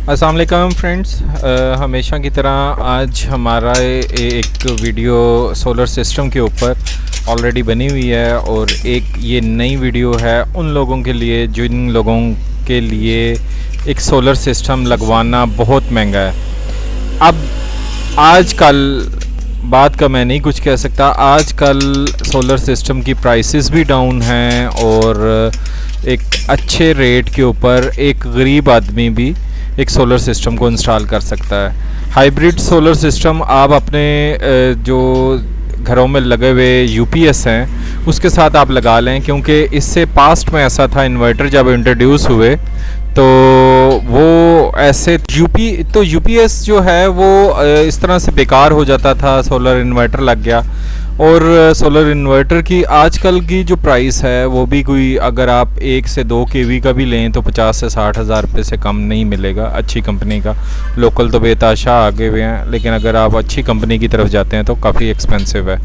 अस्सलाम वालेकुम फ्रेंड्स। हमेशा की तरह आज हमारा एक वीडियो सोलर सिस्टम के ऊपर ऑलरेडी बनी हुई है और एक ये नई वीडियो है उन लोगों के लिए जिन लोगों के लिए एक सोलर सिस्टम लगवाना बहुत महंगा है। अब आजकल बात का मैं नहीं कुछ कह सकता, आजकल सोलर सिस्टम की प्राइसेस भी डाउन हैं और एक अच्छे रेट के ऊपर एक गरीब आदमी भी एक सोलर सिस्टम को इंस्टॉल कर सकता है। हाइब्रिड सोलर सिस्टम आप अपने जो घरों में लगे हुए यूपीएस हैं उसके साथ आप लगा लें, क्योंकि इससे पास्ट में ऐसा था, इन्वर्टर जब इंट्रोड्यूस हुए तो वो ऐसे यूपीएस जो है वो इस तरह से बेकार हो जाता था, सोलर इन्वर्टर लग गया। और सोलर इन्वर्टर की आजकल की जो प्राइस है वो भी कोई, अगर आप 1 से 2 केवी का भी लें तो 50 से 60 हज़ार रुपये से कम नहीं मिलेगा अच्छी कंपनी का। लोकल तो बेताशा आगे हुए हैं, लेकिन अगर आप अच्छी कंपनी की तरफ जाते हैं तो काफ़ी एक्सपेंसिव है।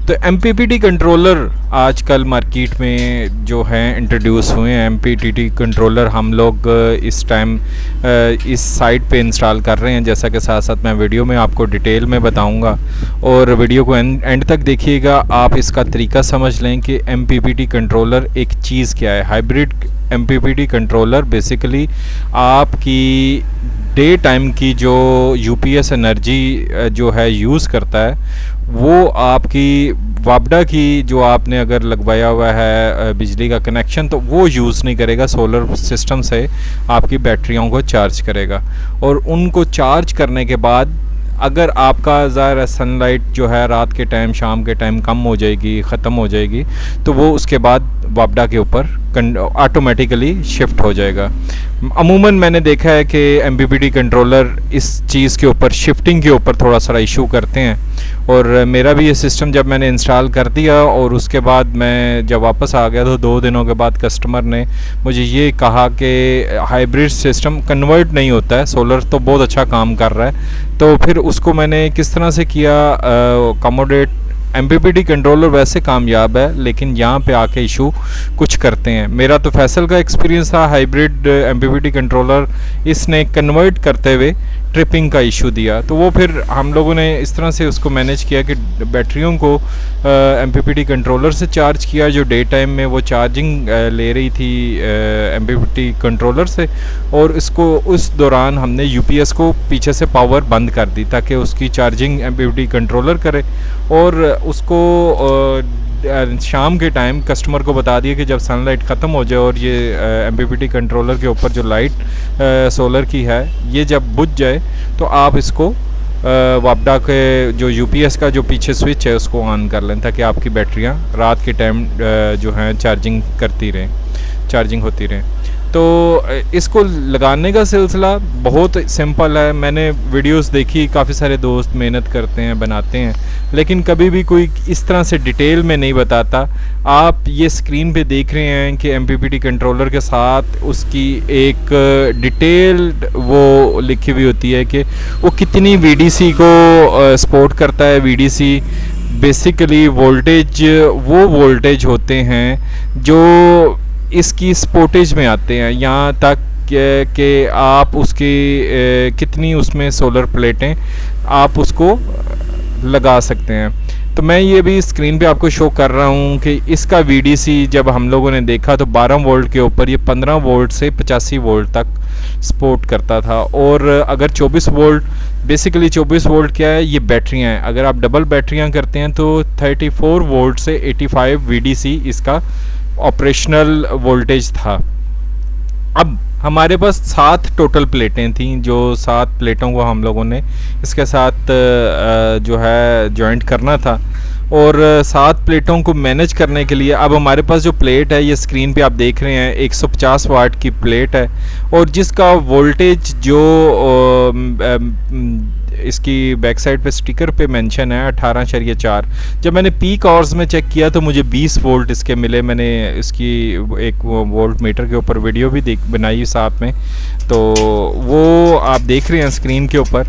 तो एमपीपीटी कंट्रोलर आजकल मार्केट में जो हैं इंट्रोड्यूस हुए हैं। एमपीपीटी कंट्रोलर हम लोग इस टाइम इस साइट पे इंस्टॉल कर रहे हैं, जैसा कि साथ साथ मैं वीडियो में आपको डिटेल में बताऊंगा और वीडियो को एंड तक देखिएगा। आप इसका तरीका समझ लें कि एमपीपीटी कंट्रोलर एक चीज़ क्या है। हाइब्रिड एमपीपीटी कंट्रोलर बेसिकली आपकी डे टाइम की जो यूपीएस एनर्जी जो है यूज़ करता है, वो आपकी वापडा की जो आपने अगर लगवाया हुआ है बिजली का कनेक्शन, तो वो यूज़ नहीं करेगा। सोलर सिस्टम से आपकी बैटरियों को चार्ज करेगा और उनको चार्ज करने के बाद अगर आपका ज़ाहिर सनलाइट जो है रात के टाइम, शाम के टाइम कम हो जाएगी, ख़त्म हो जाएगी, तो वो उसके बाद वापडा के ऊपर ऑटोमेटिकली शिफ्ट हो जाएगा। अमूमन मैंने देखा है कि एमपीपीटी कंट्रोलर इस चीज़ के ऊपर, शिफ्टिंग के ऊपर थोड़ा सा इशू करते हैं। और मेरा भी ये सिस्टम जब मैंने इंस्टॉल कर दिया और उसके बाद मैं जब वापस आ गया तो 2 दिनों के बाद कस्टमर ने मुझे ये कहा कि हाइब्रिड सिस्टम कन्वर्ट नहीं होता है, सोलर तो बहुत अच्छा काम कर रहा है। तो फिर उसको मैंने किस तरह से किया अकोमोडेट। एमपीपीटी कंट्रोलर वैसे कामयाब है, लेकिन यहाँ पे आके इशू कुछ करते हैं। मेरा तो फैसल का एक्सपीरियंस था हाइब्रिड एमपीपीटी कंट्रोलर, इसने कन्वर्ट करते हुए ट्रिपिंग का इशू दिया। तो वो फिर हम लोगों ने इस तरह से उसको मैनेज किया कि बैटरियों को एमपीपीटी कंट्रोलर से चार्ज किया, जो डे टाइम में वो चार्जिंग ले रही थी एमपीपीटी कंट्रोलर से, और इसको उस दौरान हमने यूपीएस को पीछे से पावर बंद कर दी ताकि उसकी चार्जिंग एमपीपीटी कंट्रोलर करे। और उसको शाम के टाइम कस्टमर को बता दिया कि जब सनलाइट ख़त्म हो जाए और ये एमपीपीटी कंट्रोलर के ऊपर जो लाइट सोलर की है ये जब बुझ जाए तो आप इसको वापडा के जो यूपीएस का जो पीछे स्विच है उसको ऑन कर लें, ताकि आपकी बैटरियां रात के टाइम जो हैं चार्जिंग होती रहें। तो इसको लगाने का सिलसिला बहुत सिंपल है। मैंने वीडियोस देखी, काफ़ी सारे दोस्त मेहनत करते हैं, बनाते हैं, लेकिन कभी भी कोई इस तरह से डिटेल में नहीं बताता। आप ये स्क्रीन पे देख रहे हैं कि एमपीपीटी कंट्रोलर के साथ उसकी एक डिटेल्ड वो लिखी हुई होती है कि वो कितनी वीडीसी को सपोर्ट करता है। वीडीसी बेसिकली वोल्टेज, वो वोल्टेज होते हैं जो इसकी स्पोर्टेज में आते हैं, यहाँ तक कि आप उसकी कितनी उसमें सोलर प्लेटें आप उसको लगा सकते हैं। तो मैं ये भी स्क्रीन पे आपको शो कर रहा हूँ कि इसका वीडीसी जब हम लोगों ने देखा तो 12 वोल्ट के ऊपर ये 15 वोल्ट से 85 वोल्ट तक सपोर्ट करता था। और अगर 24 वोल्ट, बेसिकली 24 वोल्ट क्या है, ये बैटरियाँ हैं। अगर आप डबल बैटरियाँ करते हैं तो 34 वोल्ट से 85 वीडीसी इसका ऑपरेशनल वोल्टेज था। अब हमारे पास 7 टोटल प्लेटें थीं, जो 7 प्लेटों को हम लोगों ने इसके साथ जो है जॉइंट करना था। और 7 प्लेटों को मैनेज करने के लिए अब हमारे पास जो प्लेट है, ये स्क्रीन पे आप देख रहे हैं, 150 वाट की प्लेट है और जिसका वोल्टेज जो इसकी बैक साइड पे स्टिकर पे मेंशन है 18.4। जब मैंने पीक आवर्स में चेक किया तो मुझे 20 वोल्ट इसके मिले। मैंने इसकी एक वोल्ट मीटर के ऊपर वीडियो भी बनाई साथ में, तो वो आप देख रहे हैं स्क्रीन के ऊपर।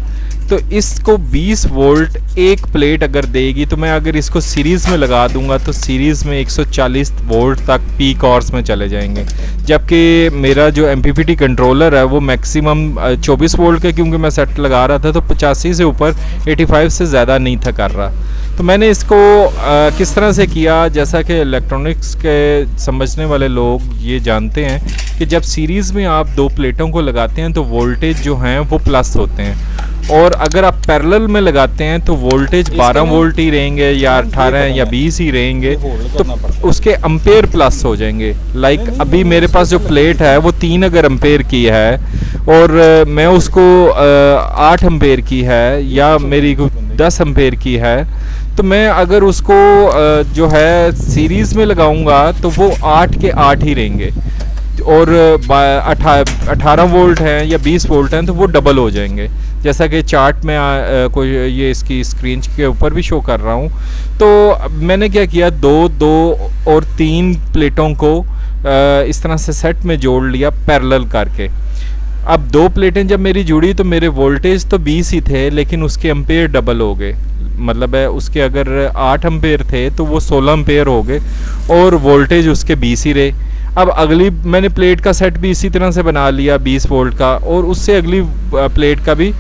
तो इसको 20 वोल्ट एक प्लेट अगर देगी, तो मैं अगर इसको सीरीज़ में लगा दूंगा तो सीरीज़ में 140 वोल्ट तक पीक आवर्स में चले जाएंगे। जबकि मेरा जो MPPT कंट्रोलर है वो मैक्सिमम 24 वोल्ट का, क्योंकि मैं सेट लगा रहा था तो 85 से ऊपर 85 से ज़्यादा नहीं था कर रहा। तो मैंने इसको किस तरह से किया, जैसा कि इलेक्ट्रॉनिक्स के समझने वाले लोग ये जानते हैं कि जब सीरीज़ में आप दो प्लेटों को लगाते हैं तो वोल्टेज जो हैं वो प्लस होते हैं, और अगर आप पैरेलल में लगाते हैं तो वोल्टेज 12 वोल्ट ही रहेंगे या 18 या 20 ही रहेंगे, तो उसके एम्पेयर प्लस हो जाएंगे। लाइक अभी मेरे पास जो प्लेट है वो 3 अगर एम्पेयर की है और मैं उसको 8 एम्पेयर की है या मेरी 10 एम्पेयर की है, तो मैं अगर उसको जो है सीरीज़ में लगाऊंगा तो वो 8 के 8 ही रहेंगे, और 18 वोल्ट हैं या 20 वोल्ट हैं तो वो डबल हो जाएंगे, जैसा कि चार्ट में कोई ये इसकी स्क्रीन के ऊपर भी शो कर रहा हूँ। तो मैंने क्या किया, 2 और 3 प्लेटों को इस तरह से सेट में जोड़ लिया पैरेलल करके। अब 2 प्लेटें जब मेरी जुड़ी तो मेरे वोल्टेज तो 20 ही थे, लेकिन उसके एम्पेयर डबल हो गए। मतलब है उसके अगर 8 एम्पेयर थे तो वो 16 एम्पेयर हो गए और वोल्टेज उसके 20 ही रहे। अब अगली मैंने प्लेट का सेट भी इसी तरह से बना लिया 20 वोल्ट का, और उससे अगली प्लेट का भी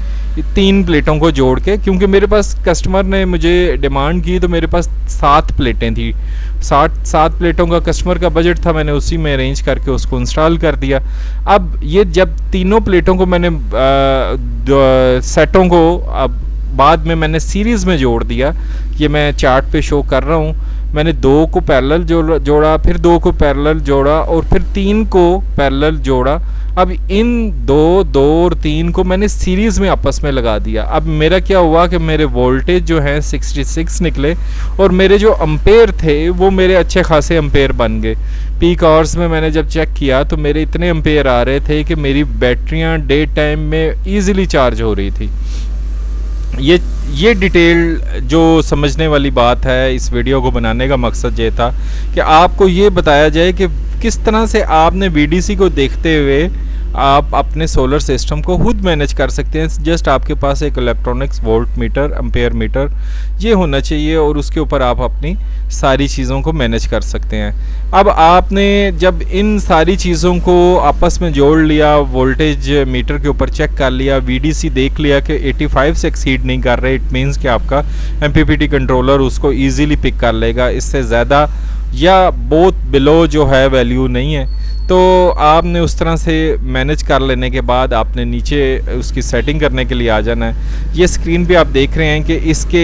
3 प्लेटों को जोड़ के, क्योंकि मेरे पास कस्टमर ने मुझे डिमांड की तो मेरे पास 7 प्लेटें थी। 7 प्लेटों का कस्टमर का बजट था, मैंने उसी में अरेंज करके उसको इंस्टॉल कर दिया। अब ये जब तीनों प्लेटों को मैंने सेटों को अब बाद में मैंने सीरीज़ में जोड़ दिया, ये मैं चार्ट पे शो कर रहा हूँ। मैंने 2 को पैरेलल जोड़ा, फिर 2 को पैरेलल जोड़ा और फिर 3 को पैरेलल जोड़ा। अब इन 2 और 3 को मैंने सीरीज़ में आपस में लगा दिया। अब मेरा क्या हुआ कि मेरे वोल्टेज जो हैं 66 निकले, और मेरे जो एम्पेयर थे वो मेरे अच्छे खासे एम्पेयर बन गए। पीक आवर्स में मैंने जब चेक किया तो मेरे इतने एम्पेयर आ रहे थे कि मेरी बैटरियाँ डे टाइम में ईज़िली चार्ज हो रही थी। ये डिटेल जो समझने वाली बात है, इस वीडियो को बनाने का मकसद ये था कि आपको ये बताया जाए कि किस तरह से आपने VDC को देखते हुए आप अपने सोलर सिस्टम को खुद मैनेज कर सकते हैं। जस्ट आपके पास एक electronics volt meter, ampere metre ये होना चाहिए, और उसके ऊपर आप अपनी सारी चीज़ों को मैनेज कर सकते हैं। अब आपने जब इन सारी चीज़ों को आपस में जोड़ लिया, वोल्टेज मीटर के ऊपर चेक कर लिया, VDC देख लिया कि 85 से एक्सीड नहीं कर रहे, इट मीन्स कि आपका MPPT कंट्रोलर उसको ईज़िली पिक कर लेगा। इससे ज़्यादा या बहुत बिलो जो है वैल्यू नहीं है, तो आपने उस तरह से मैनेज कर लेने के बाद आपने नीचे उसकी सेटिंग करने के लिए आ जाना है। ये स्क्रीन पे आप देख रहे हैं कि इसके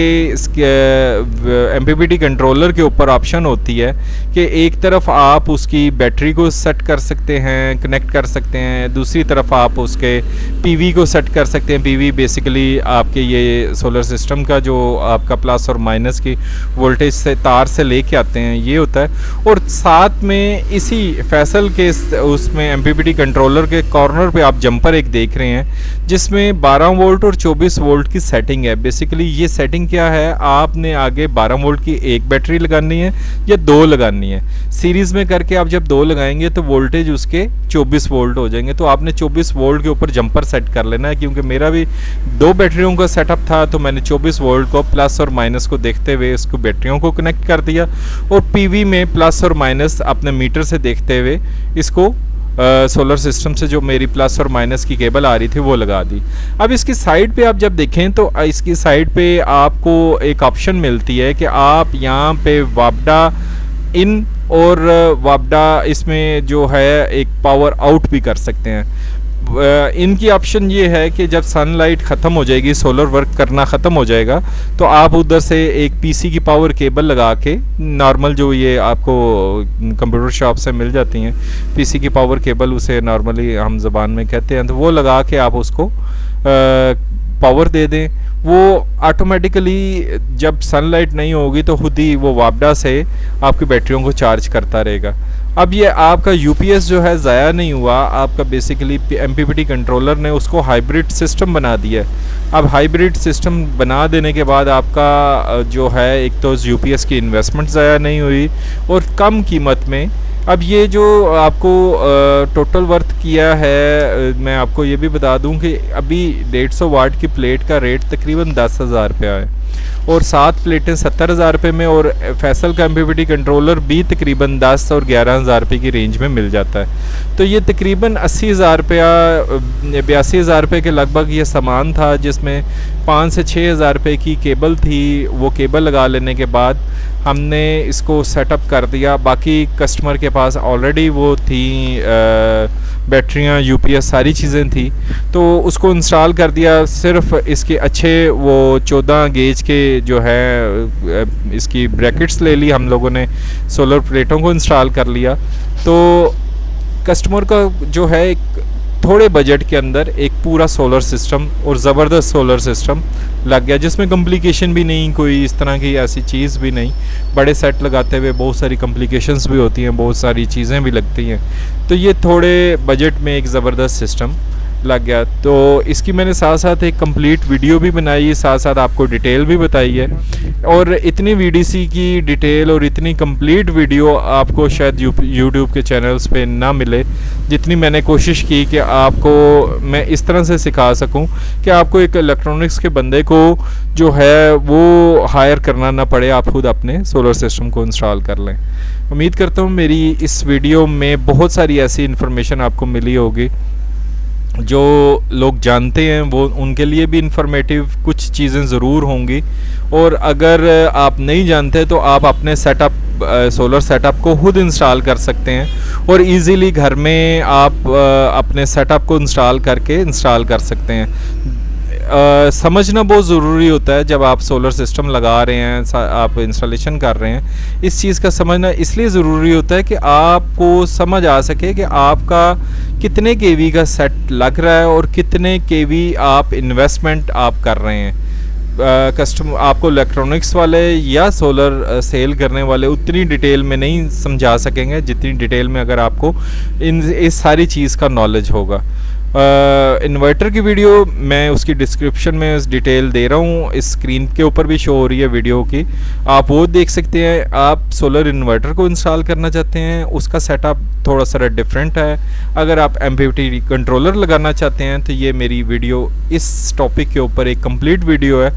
MPPT कंट्रोलर के ऊपर ऑप्शन होती है कि एक तरफ आप उसकी बैटरी को सेट कर सकते हैं, कनेक्ट कर सकते हैं, दूसरी तरफ आप उसके PV को सेट कर सकते हैं। PV बेसिकली आपके ये सोलर सिस्टम का जो आपका प्लस और माइनस की वोल्टेज से तार से लेके आते हैं, ये होता है। और साथ में इसी फैसल के उसमें MPPT कंट्रोलर के कॉर्नर पे आप जंपर एक देख रहे हैं जिसमें 12 वोल्ट और 24 वोल्ट की सेटिंग है। बेसिकली ये सेटिंग क्या है, आपने आगे 12 वोल्ट की एक बैटरी लगानी है या 2 लगानी है। सीरीज़ में करके आप जब 2 लगाएंगे तो वोल्टेज उसके 24 वोल्ट हो जाएंगे। तो आपने 24 वोल्ट के ऊपर जंपर सेट कर लेना है, क्योंकि मेरा भी 2 बैटरियों का सेटअप था, तो मैंने 24 वोल्ट को प्लस और माइनस को देखते हुए इसको बैटरियों को कनेक्ट कर दिया, और PV में प्लस और माइनस अपने मीटर से देखते हुए इसको सोलर सिस्टम से जो मेरी प्लस और माइनस की केबल आ रही थी वो लगा दी। अब इसकी साइड पे आप जब देखें तो इसकी साइड पे आपको एक ऑप्शन मिलती है कि आप यहाँ पे वापडा इन और वापडा इसमें जो है एक पावर आउट भी कर सकते हैं। इनकी ऑप्शन ये है कि जब सनलाइट ख़त्म हो जाएगी, सोलर वर्क करना ख़त्म हो जाएगा, तो आप उधर से एक PC की पावर केबल लगा के, नॉर्मल जो ये आपको कंप्यूटर शॉप से मिल जाती हैं PC की पावर केबल, उसे नॉर्मली हम ज़बान में कहते हैं, तो वो लगा के आप उसको पावर दे दें। वो ऑटोमेटिकली जब सनलाइट नहीं होगी तो खुद ही वो वापडा से आपकी बैटरियों को चार्ज करता रहेगा। अब ये आपका UPS जो है ज़ाया नहीं हुआ, आपका बेसिकली MPPT कंट्रोलर ने उसको हाइब्रिड सिस्टम बना दिया है। अब हाइब्रिड सिस्टम बना देने के बाद आपका जो है एक तो UPS की इन्वेस्टमेंट ज़ाया नहीं हुई, और कम कीमत में अब ये जो आपको टोटल वर्थ किया है, मैं आपको ये भी बता दूं कि अभी 150 वाट की प्लेट का रेट तकरीबन 10,000 रुपया है और 7 प्लेटें 70,000 रुपये में, और फैसल का MPPT कंट्रोलर भी तकरीबन 10 और 11,000 रुपये की रेंज में मिल जाता है। तो ये तकरीबन 80,000 रुपया 82,000 रुपये के लगभग ये सामान था, जिसमें 5 से 6,000 रुपये की केबल थी। वो केबल लगा लेने के बाद हमने इसको सेटअप कर दिया। बाकी कस्टमर के पास ऑलरेडी वो थी बैटरियाँ, UPS सारी चीज़ें थी, तो उसको इंस्टॉल कर दिया। सिर्फ इसके अच्छे वो 14 गेज के जो है इसकी ब्रैकेट्स ले ली हम लोगों ने, सोलर प्लेटों को इंस्टॉल कर लिया। तो कस्टमर का जो है एक थोड़े बजट के अंदर एक पूरा सोलर सिस्टम और ज़बरदस्त सोलर सिस्टम लग गया, जिसमें कम्प्लिकेशन भी नहीं, कोई इस तरह की ऐसी चीज़ भी नहीं। बड़े सेट लगाते हुए बहुत सारी कम्प्लिकेशंस भी होती हैं, बहुत सारी चीज़ें भी लगती हैं। तो ये थोड़े बजट में एक ज़बरदस्त सिस्टम लग गया। तो इसकी मैंने साथ साथ एक कंप्लीट वीडियो भी बनाई, साथ साथ आपको डिटेल भी बताई है। और इतनी VDC की डिटेल और इतनी कंप्लीट वीडियो आपको शायद यूट्यूब के चैनल्स पे ना मिले, जितनी मैंने कोशिश की कि आपको मैं इस तरह से सिखा सकूं कि आपको एक इलेक्ट्रॉनिक्स के बंदे को जो है वो हायर करना ना पड़े, आप खुद अपने सोलर सिस्टम को इंस्टॉल कर लें। उम्मीद करता हूँ मेरी इस वीडियो में बहुत सारी ऐसी इन्फॉर्मेशन आपको मिली होगी जो लोग जानते हैं, वो उनके लिए भी इंफॉर्मेटिव कुछ चीज़ें ज़रूर होंगी। और अगर आप नहीं जानते तो आप अपने सेटअप सोलर सेटअप को खुद इंस्टॉल कर सकते हैं और इजीली घर में आप अपने सेटअप को इंस्टॉल कर सकते हैं। समझना बहुत ज़रूरी होता है जब आप सोलर सिस्टम लगा रहे हैं, आप इंस्टॉलेशन कर रहे हैं। इस चीज़ का समझना इसलिए ज़रूरी होता है कि आपको समझ आ सके कि आपका कितने केवी का सेट लग रहा है और कितने केवी आप इन्वेस्टमेंट आप कर रहे हैं। कस्टमर आपको इलेक्ट्रॉनिक्स वाले या सोलर सेल करने वाले उतनी डिटेल में नहीं समझा सकेंगे जितनी डिटेल में अगर आपको इस सारी चीज़ का नॉलेज होगा। इन्वर्टर की वीडियो मैं उसकी डिस्क्रिप्शन में इस डिटेल दे रहा हूँ, इस स्क्रीन के ऊपर भी शो हो रही है वीडियो की, आप वो देख सकते हैं। आप सोलर इन्वर्टर को इंस्टॉल करना चाहते हैं, उसका सेटअप थोड़ा सा डिफरेंट है। अगर आप MPPT कंट्रोलर लगाना चाहते हैं तो ये मेरी वीडियो इस टॉपिक के ऊपर एक कंप्लीट वीडियो है।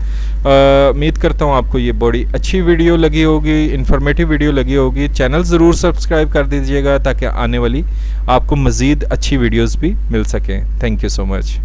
उम्मीद करता हूँ आपको ये बड़ी अच्छी वीडियो लगी होगी, इन्फॉर्मेटिव वीडियो लगी होगी। चैनल ज़रूर सब्सक्राइब कर दीजिएगा ताकि आने वाली आपको मज़ीद अच्छी वीडियोज़ भी मिल सकें। Thank you so much.